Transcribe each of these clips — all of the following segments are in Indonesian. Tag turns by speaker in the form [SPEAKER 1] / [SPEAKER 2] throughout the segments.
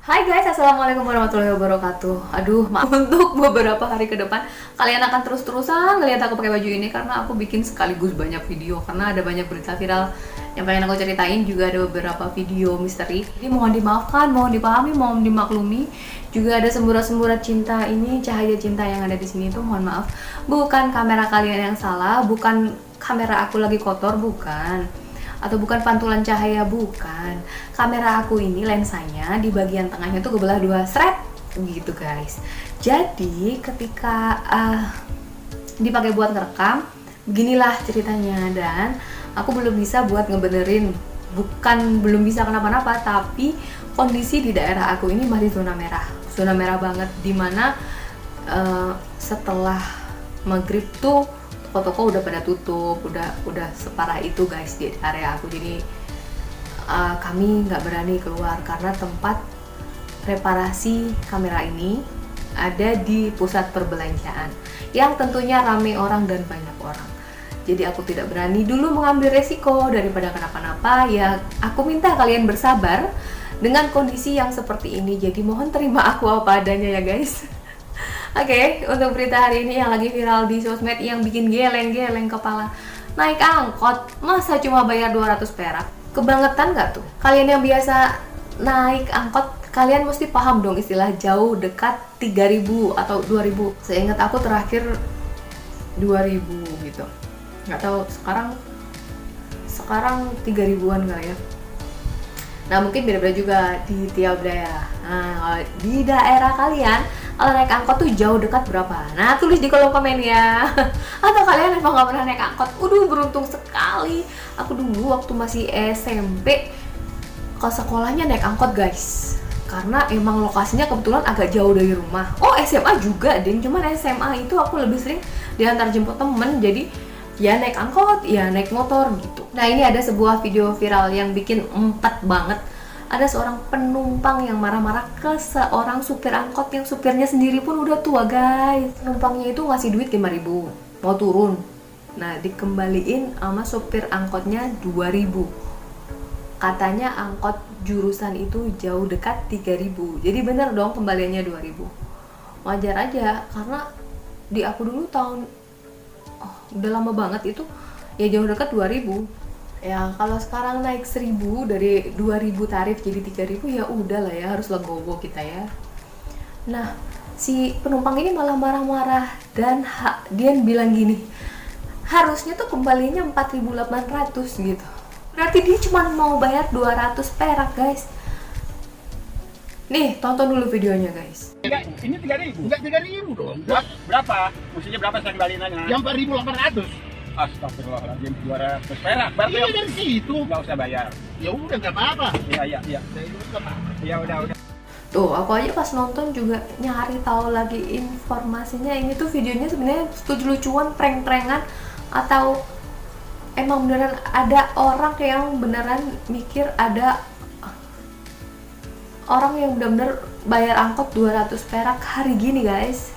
[SPEAKER 1] Hai guys, assalamualaikum warahmatullahi wabarakatuh. Aduh, maaf untuk beberapa hari ke depan kalian akan terus-terusan ngeliat aku pakai baju ini karena aku bikin sekaligus banyak video karena ada banyak berita viral yang pengen aku ceritain, juga ada beberapa video misteri. Jadi mohon dimaafkan, mohon dipahami, mohon dimaklumi. Juga ada semburat-semburat cinta ini, cahaya cinta yang ada di sini tuh mohon maaf. Bukan kamera kalian yang salah, bukan kamera aku lagi kotor, bukan, atau bukan pantulan cahaya, bukan. Kamera aku ini lensanya di bagian tengahnya tuh kebelah dua, seret gitu guys. Jadi ketika dipakai buat ngerekam, beginilah ceritanya. Dan aku belum bisa buat ngebenerin, bukan belum bisa kenapa-napa, tapi kondisi di daerah aku ini masih zona merah banget, dimana setelah maghrib tuh toko-toko udah pada tutup, udah separah itu guys di area aku. Jadi kami nggak berani keluar karena tempat reparasi kamera ini ada di pusat perbelanjaan yang tentunya rame orang dan banyak orang. Jadi aku tidak berani dulu mengambil resiko daripada kenapa-napa. Ya aku minta kalian bersabar dengan kondisi yang seperti ini. Jadi mohon terima aku apa adanya ya guys. Oke, untuk berita hari ini yang lagi viral di sosmed yang bikin geleng-geleng kepala. Naik angkot, masa cuma bayar 200 perak? Kebangetan nggak tuh? Kalian yang biasa naik angkot, kalian mesti paham dong istilah jauh, dekat, 3.000 atau 2.000. Seingat aku terakhir 2.000 gitu. Nggak tahu sekarang 3.000-an kali ya. Nah mungkin beda-beda juga di tiap daerah. Nah di daerah kalian kalau naik angkot tuh jauh dekat berapa? Nah tulis di kolom komen ya. Atau kalian emang gak pernah naik angkot? Beruntung sekali. Aku dulu waktu masih SMP ke sekolahnya naik angkot guys, karena emang lokasinya kebetulan agak jauh dari rumah. Oh SMA juga deh, cuman SMA itu aku lebih sering diantar jemput temen. Jadi ya naik angkot, ya naik motor gitu. Nah ini ada sebuah video viral yang bikin empat banget. Ada seorang penumpang yang marah-marah ke seorang supir angkot yang supirnya sendiri pun udah tua guys. Penumpangnya itu ngasih duit 5.000 mau turun. Nah dikembaliin sama supir angkotnya 2.000. Katanya angkot jurusan itu jauh dekat 3.000. Jadi bener dong kembaliannya 2.000. Wajar aja karena di aku dulu tahun udah lama banget itu ya jauh dekat 2.000. Ya kalau sekarang naik 1.000 dari 2.000 tarif jadi 3.000 ya udah lah ya, harus legowo kita ya. Nah si penumpang ini malah marah-marah dan dia bilang gini, harusnya tuh kembalinya 4.800 gitu. Berarti dia cuma mau bayar 200 perak guys. Nih tonton dulu videonya guys.
[SPEAKER 2] Enggak, ini 3.000.
[SPEAKER 3] Enggak 3.000 dong.
[SPEAKER 2] Berapa? Mestinya berapa saya kembaliannya?
[SPEAKER 3] Yang 4.800.
[SPEAKER 2] Astagfirullahaladzim, 200 perak. Berarti
[SPEAKER 3] Iya dari situ.
[SPEAKER 2] nggak usah bayar.
[SPEAKER 3] Ya udah enggak apa-apa.
[SPEAKER 2] Iya. Ya udah.
[SPEAKER 1] Tuh, aku aja pas nonton juga nyari tahu lagi informasinya. Ini tuh videonya sebenarnya lucu-lucuan, prank-prankan, atau emang beneran ada orang yang beneran mikir ada orang yang bener-bener bayar angkot 200 perak hari gini guys.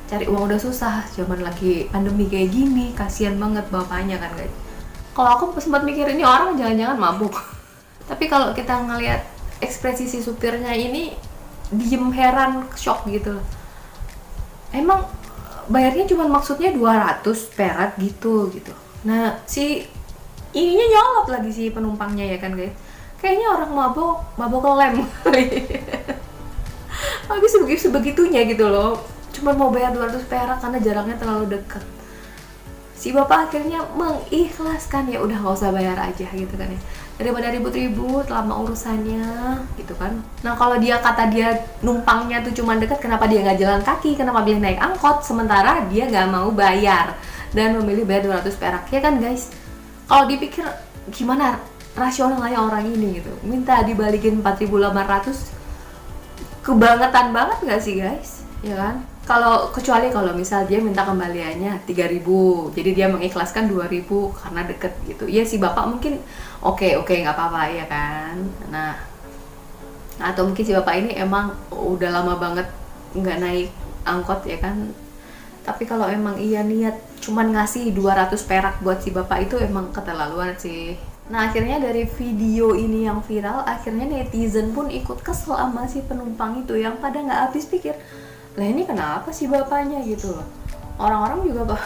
[SPEAKER 1] Cari uang udah susah, zaman lagi pandemi kayak gini, kasihan banget bapaknya kan guys. Kalau aku sempat mikir ini orang jangan-jangan mabuk. Tapi kalau kita ngelihat ekspresi si supirnya ini, diem heran, shock gitu. Emang bayarnya cuma maksudnya 200 perak gitu. Nah si ininya nyolot lagi si penumpangnya ya kan guys. Kayaknya orang mabok lem kali. Habis sebegitunya gitu loh. Cuma mau bayar 200 perak karena jaraknya terlalu dekat. Si bapak akhirnya mengikhlaskan, ya udah nggak usah bayar aja gitu kan ya. Daripada ribut-ribut lama urusannya gitu kan. Nah kalau kata dia numpangnya tuh cuma dekat, kenapa dia nggak jalan kaki? Kenapa dia naik angkot? Sementara dia nggak mau bayar dan memilih bayar 200 perak ya kan guys. Kalau dipikir gimana rasionalnya orang ini gitu, minta dibalikin 4.800, kebangetan banget nggak sih guys, ya kan? Kecuali kalau misal dia minta kembaliannya 3.000, jadi dia mengikhlaskan 2.000 karena deket gitu. Ya si bapak mungkin oke nggak apa-apa ya kan. Nah atau mungkin si bapak ini emang udah lama banget nggak naik angkot ya kan. Tapi kalau emang iya niat cuman ngasih 200 perak buat si bapak itu emang keterlaluan sih. Nah akhirnya dari video ini yang viral, akhirnya netizen pun ikut kesel sama si penumpang itu yang pada nggak habis pikir, lah ini kenapa sih bapaknya gitu loh. Orang-orang juga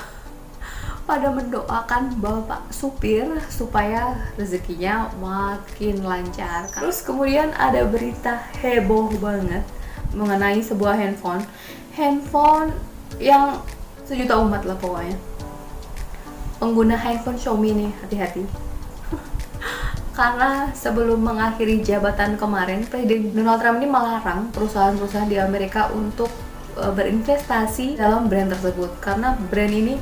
[SPEAKER 1] pada mendoakan bapak supir supaya rezekinya makin lancar. Terus kemudian ada berita heboh banget mengenai sebuah handphone yang sejuta umat lah pokoknya. Pengguna handphone Xiaomi nih, hati-hati. Karena sebelum mengakhiri jabatan kemarin, Presiden Donald Trump ini melarang perusahaan-perusahaan di Amerika untuk berinvestasi dalam brand tersebut. Karena brand ini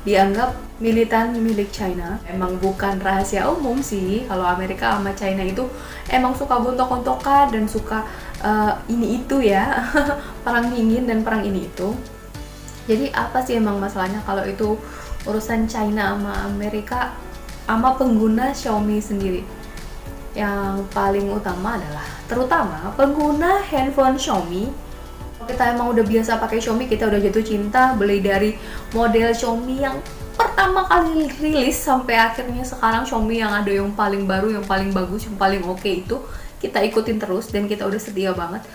[SPEAKER 1] dianggap militan milik China. Emang bukan rahasia umum sih, kalau Amerika sama China itu emang suka gontok-gontokan dan suka ini itu ya, perang dingin dan perang ini itu. Jadi apa sih emang masalahnya kalau itu urusan China sama Amerika sama pengguna Xiaomi sendiri? Yang paling utama adalah terutama pengguna handphone Xiaomi. Kita emang udah biasa pakai Xiaomi, kita udah jatuh cinta beli dari model Xiaomi yang pertama kali rilis sampai akhirnya sekarang Xiaomi yang ada yang paling baru, yang paling bagus, yang paling oke itu kita ikutin terus dan kita udah setia banget.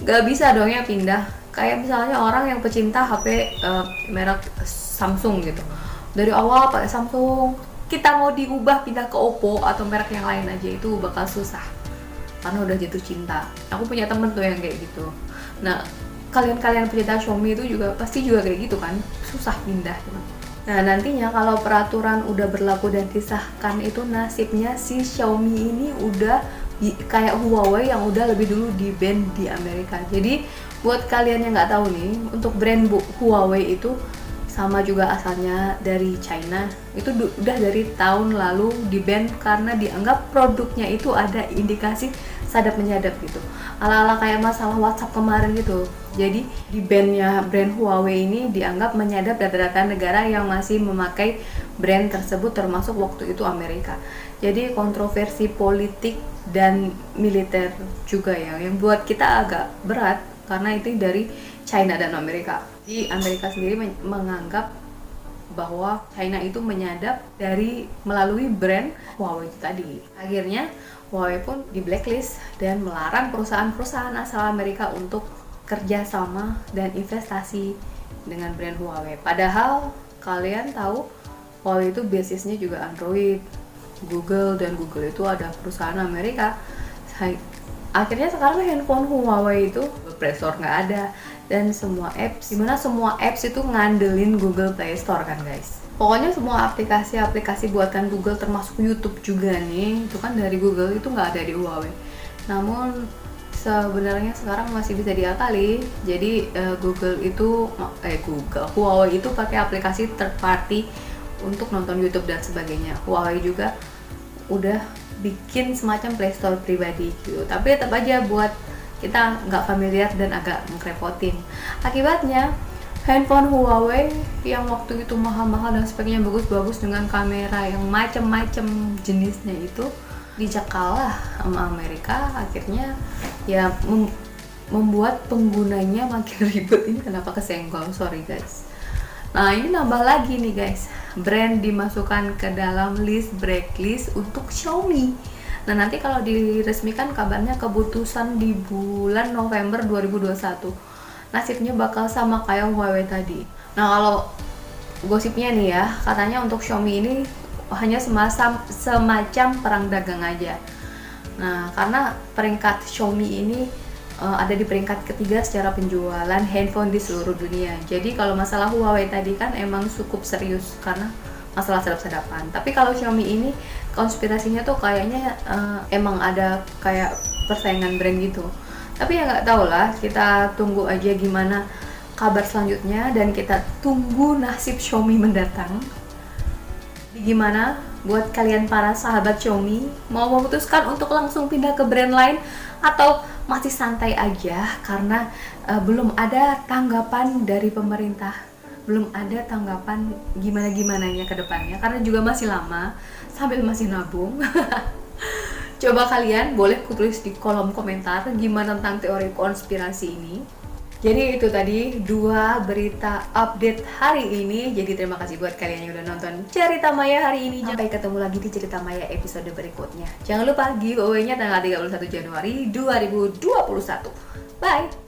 [SPEAKER 1] Gak bisa dong ya pindah. Kayak misalnya orang yang pecinta HP merek Samsung gitu, dari awal pakai Samsung, kita mau diubah pindah ke Oppo atau merek yang lain aja itu bakal susah karena udah jatuh cinta. Aku punya temen tuh yang kayak gitu. Nah kalian pecinta Xiaomi itu juga pasti juga kayak gitu kan, susah pindah gitu. Nah nantinya kalau peraturan udah berlaku dan disahkan itu nasibnya si Xiaomi ini udah kayak Huawei yang udah lebih dulu di ban di Amerika. Jadi buat kalian yang nggak tahu nih, untuk brand Huawei itu sama juga asalnya dari China, itu udah dari tahun lalu di ban karena dianggap produknya itu ada indikasi sadap menyadap gitu, ala-ala kayak masalah WhatsApp kemarin gitu. Jadi di ban-nya brand Huawei ini dianggap menyadap data-data negara yang masih memakai brand tersebut, termasuk waktu itu Amerika. Jadi kontroversi politik dan militer juga ya, yang buat kita agak berat karena itu dari China dan Amerika. Di Amerika sendiri menganggap bahwa China itu menyadap dari melalui brand Huawei itu tadi. Akhirnya Huawei pun di blacklist dan melarang perusahaan-perusahaan asal Amerika untuk kerjasama dan investasi dengan brand Huawei. Padahal kalian tahu Huawei itu basisnya juga Android, Google, dan Google itu ada perusahaan Amerika. Akhirnya sekarang handphone Huawei itu Play Store nggak ada, dan semua apps, dimana semua apps itu ngandelin Google Play Store kan guys. Pokoknya semua aplikasi-aplikasi buatan Google termasuk YouTube juga nih, itu kan dari Google, itu nggak ada di Huawei. Namun sebenarnya sekarang masih bisa diakali. Jadi Huawei itu pakai aplikasi third party untuk nonton YouTube dan sebagainya. Huawei juga udah bikin semacam Play Store pribadi gitu, tapi tetap aja buat kita nggak familiar dan agak ngerepotin. Akibatnya handphone Huawei yang waktu itu mahal-mahal dan speknya bagus-bagus dengan kamera yang macam-macam jenisnya itu dicekal lah sama Amerika. Akhirnya ya membuat penggunanya makin ribet. Ini kenapa kesenggol, sorry guys. Nah ini nambah lagi nih guys, brand dimasukkan ke dalam list blacklist untuk Xiaomi. Nah nanti kalau diresmikan kabarnya keputusan di bulan November 2021, nasibnya bakal sama kayak Huawei tadi. Nah kalau gosipnya nih ya, katanya untuk Xiaomi ini hanya semacam perang dagang aja. Nah karena peringkat Xiaomi ini ada di peringkat ketiga secara penjualan handphone di seluruh dunia. Jadi kalau masalah Huawei tadi kan emang cukup serius karena masalah sadap-sadapan. Tapi kalau Xiaomi ini konspirasinya tuh kayaknya emang ada kayak persaingan brand gitu. Tapi ya nggak tahu lah, kita tunggu aja gimana kabar selanjutnya dan kita tunggu nasib Xiaomi mendatang. Gimana buat kalian para sahabat Xiaomi, mau memutuskan untuk langsung pindah ke brand lain atau masih santai aja karena belum ada tanggapan dari pemerintah, belum ada tanggapan gimana-gimananya ke depannya karena juga masih lama sambil masih nabung. Coba kalian boleh tulis di kolom komentar gimana tentang teori konspirasi ini. Jadi itu tadi 2 berita update hari ini. Jadi terima kasih buat kalian yang udah nonton Cerita Maya hari ini. Sampai ketemu lagi di Cerita Maya episode berikutnya. Jangan lupa giveaway-nya tanggal 31 Januari 2021. Bye!